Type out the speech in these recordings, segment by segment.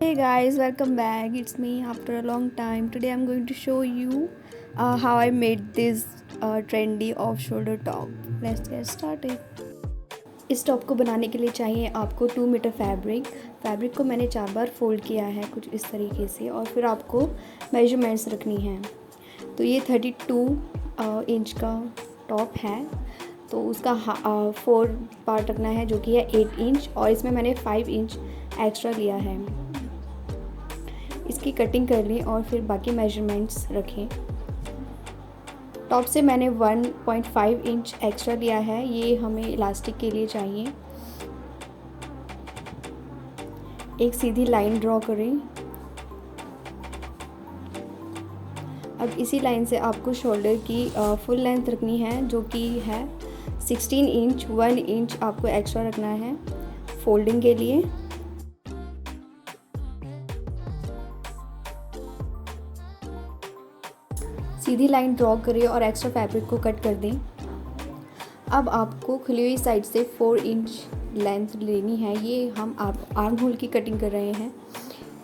Hey guys, welcome back. It's me after a long time. Today I'm going to show you how I made this trendy off shoulder top. Let's get started. इस top को बनाने के लिए चाहिए आपको 2 metre fabric को मैंने 4 बार fold किया है कुछ इस तरीके से, और फिर आपको मेजरमेंट्स रखनी है। तो ये 32 इंच का टॉप है, तो उसका 4 पार्ट रखना है जो कि है 8 इंच, और इसमें मैंने 5 इंच एक्स्ट्रा लिया है। इसकी कटिंग कर ली और फिर बाकी मेजरमेंट्स रखें। टॉप से मैंने 1.5 इंच एक्स्ट्रा लिया है, ये हमें इलास्टिक के लिए चाहिए। एक सीधी लाइन ड्रॉ करें। अब इसी लाइन से आपको शोल्डर की फुल लेंथ रखनी है जो कि है 16 इंच। 1 इंच आपको एक्स्ट्रा रखना है फोल्डिंग के लिए। सीधी लाइन ड्रॉ करें और एक्स्ट्रा फैब्रिक को कट कर दें। अब आपको खुली हुई साइड से 4 इंच लेंथ लेनी है। ये हम आर्म होल की कटिंग कर रहे हैं।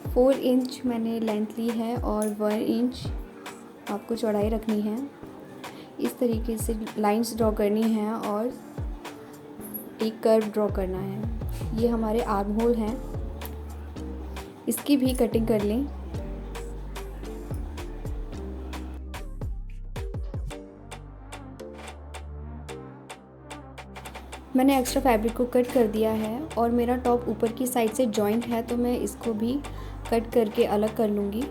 4 इंच मैंने लेंथ ली है और 1 इंच आपको चौड़ाई रखनी है। इस तरीके से लाइंस ड्रॉ करनी है और एक कर्व ड्रॉ करना है। ये हमारे आर्म होल हैं, इसकी भी कटिंग कर लें। मैंने एक्स्ट्रा फैब्रिक को कट कर दिया है और मेरा टॉप ऊपर की साइड से जॉइंट है, तो मैं इसको भी कट करके अलग कर लूँगी।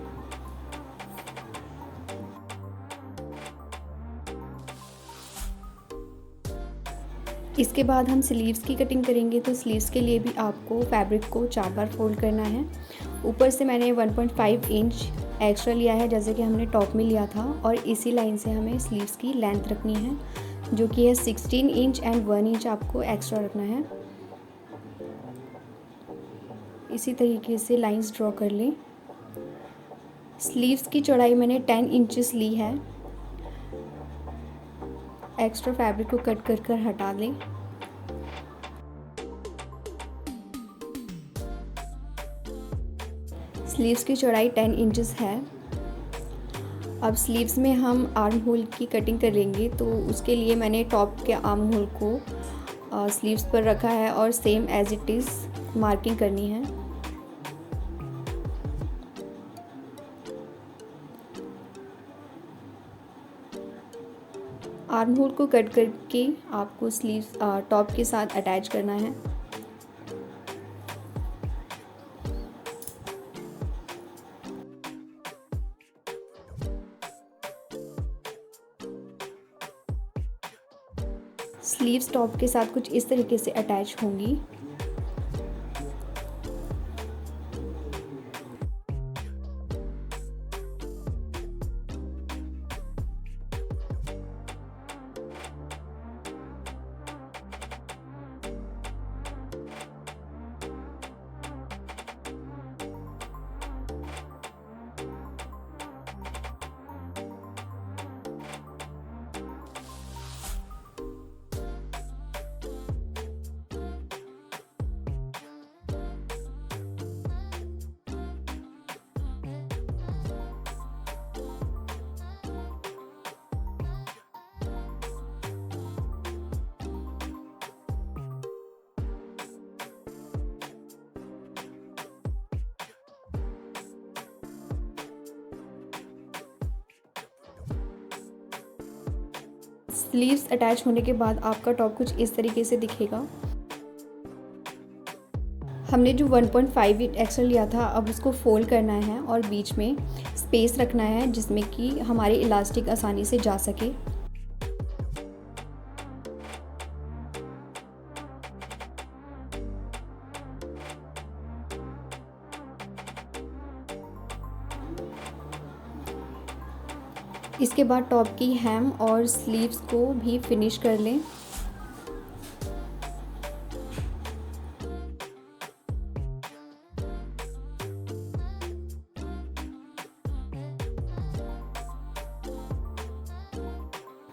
इसके बाद हम स्लीव्स की कटिंग करेंगे, तो स्लीव्स के लिए भी आपको फैब्रिक को 4 बार फोल्ड करना है। ऊपर से मैंने 1.5 इंच एक्स्ट्रा लिया है जैसे कि हमने टॉप में लिया था, और इसी लाइन से हमें स्लीव्स की लेंथ रखनी है जो कि है 16 इंच एंड 1 इंच आपको एक्स्ट्रा रखना है। इसी तरीके से लाइंस ड्रॉ कर लें। स्लीव्स की चौड़ाई मैंने 10 इंचेस ली है। एक्स्ट्रा फैब्रिक को कट कर कर हटा लें। स्लीव्स की चौड़ाई 10 इंचेस है। अब स्लीव्स में हम आर्म होल की कटिंग करेंगे, तो उसके लिए मैंने टॉप के आर्म होल को स्लीव्स पर रखा है और same as it is marking करनी है। आर्म होल को कट करके आपको स्लीव्स टॉप के साथ अटैच करना है। स्लीव्स टॉप के साथ कुछ इस तरीके से अटैच होंगी। स्लीव्स अटैच होने के बाद आपका टॉप कुछ इस तरीके से दिखेगा। हमने जो 1.5 एक्स्ट्रा लिया था, अब उसको फोल्ड करना है और बीच में स्पेस रखना है जिसमें कि हमारी इलास्टिक आसानी से जा सके। इसके बाद टॉप की हेम और स्लीव्स को भी फिनिश कर लें।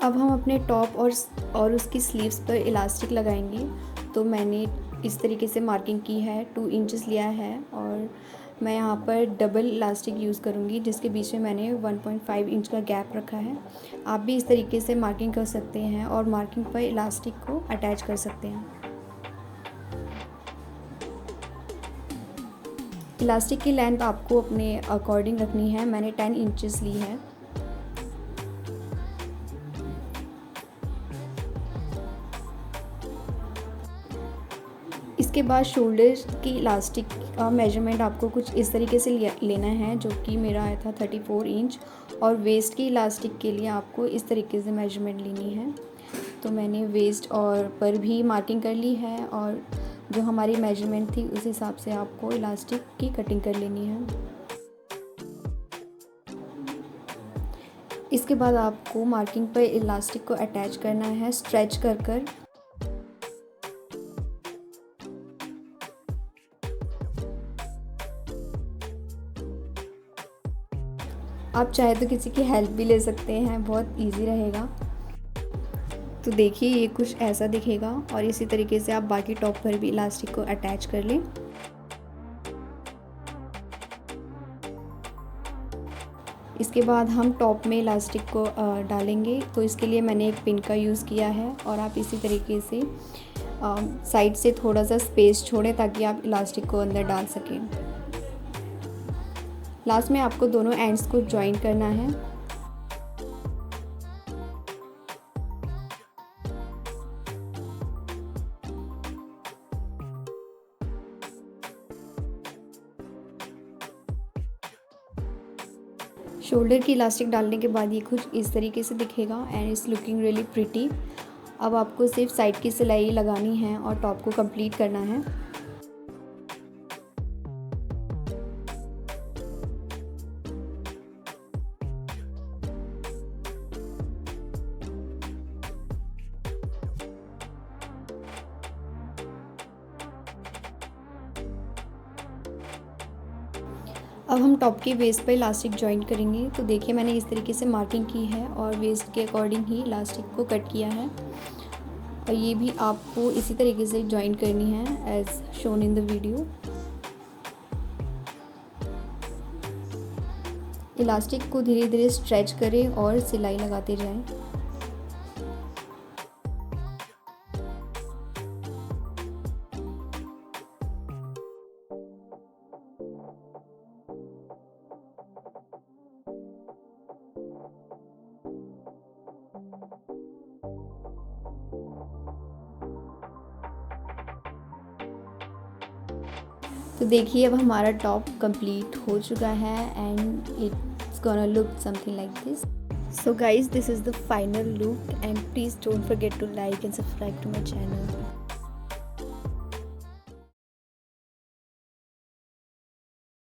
अब हम अपने टॉप और उसकी स्लीव्स पर इलास्टिक लगाएंगे। तो मैंने इस तरीके से मार्किंग की है, 2 इंचेस लिया है और मैं यहाँ पर डबल इलास्टिक यूज़ करूँगी, जिसके बीच में मैंने 1.5 इंच का गैप रखा है। आप भी इस तरीके से मार्किंग कर सकते हैं और मार्किंग पर इलास्टिक को अटैच कर सकते हैं। इलास्टिक की लेंथ आपको अपने अकॉर्डिंग रखनी है। मैंने 10 इंचेस ली है। इसके बाद शोल्डर की इलास्टिक का मेजरमेंट आपको कुछ इस तरीके से लेना है, जो कि मेरा आया था 34 इंच, और वेस्ट की इलास्टिक के लिए आपको इस तरीके से मेजरमेंट लेनी है। तो मैंने वेस्ट और पर भी मार्किंग कर ली है, और जो हमारी मेजरमेंट थी उस हिसाब से आपको इलास्टिक की कटिंग कर लेनी है। इसके बाद आपको मार्किंग पर इलास्टिक को अटैच करना है, स्ट्रेच कर कर। आप चाहे तो किसी की हेल्प भी ले सकते हैं, बहुत इजी रहेगा। तो देखिए ये कुछ ऐसा दिखेगा, और इसी तरीके से आप बाकी टॉप पर भी इलास्टिक को अटैच कर लें। इसके बाद हम टॉप में इलास्टिक को डालेंगे। तो इसके लिए मैंने एक पिन का यूज़ किया है, और आप इसी तरीके से साइड से थोड़ा सा स्पेस छोड़ें ताकि आप इलास्टिक को अंदर डाल सकें। लास्ट में आपको दोनों एंड्स को जॉइन करना है। शोल्डर की इलास्टिक डालने के बाद ये कुछ इस तरीके से दिखेगा, and it's looking really pretty. अब आपको सिर्फ साइड की सिलाई लगानी है और टॉप को कंप्लीट करना है। अब हम टॉप के वेस्ट पर इलास्टिक जॉइन करेंगे। तो देखिए मैंने इस तरीके से मार्किंग की है और वेस्ट के अकॉर्डिंग ही इलास्टिक को कट किया है, और ये भी आपको इसी तरीके से जॉइन करनी है as shown in the video. Elastic को धीरे धीरे स्ट्रेच करें और सिलाई लगाते जाएं। तो देखिए अब हमारा टॉप कंप्लीट हो चुका है, and it's gonna look something like this. So guys, this is the final look, and please don't forget to like and subscribe to my channel.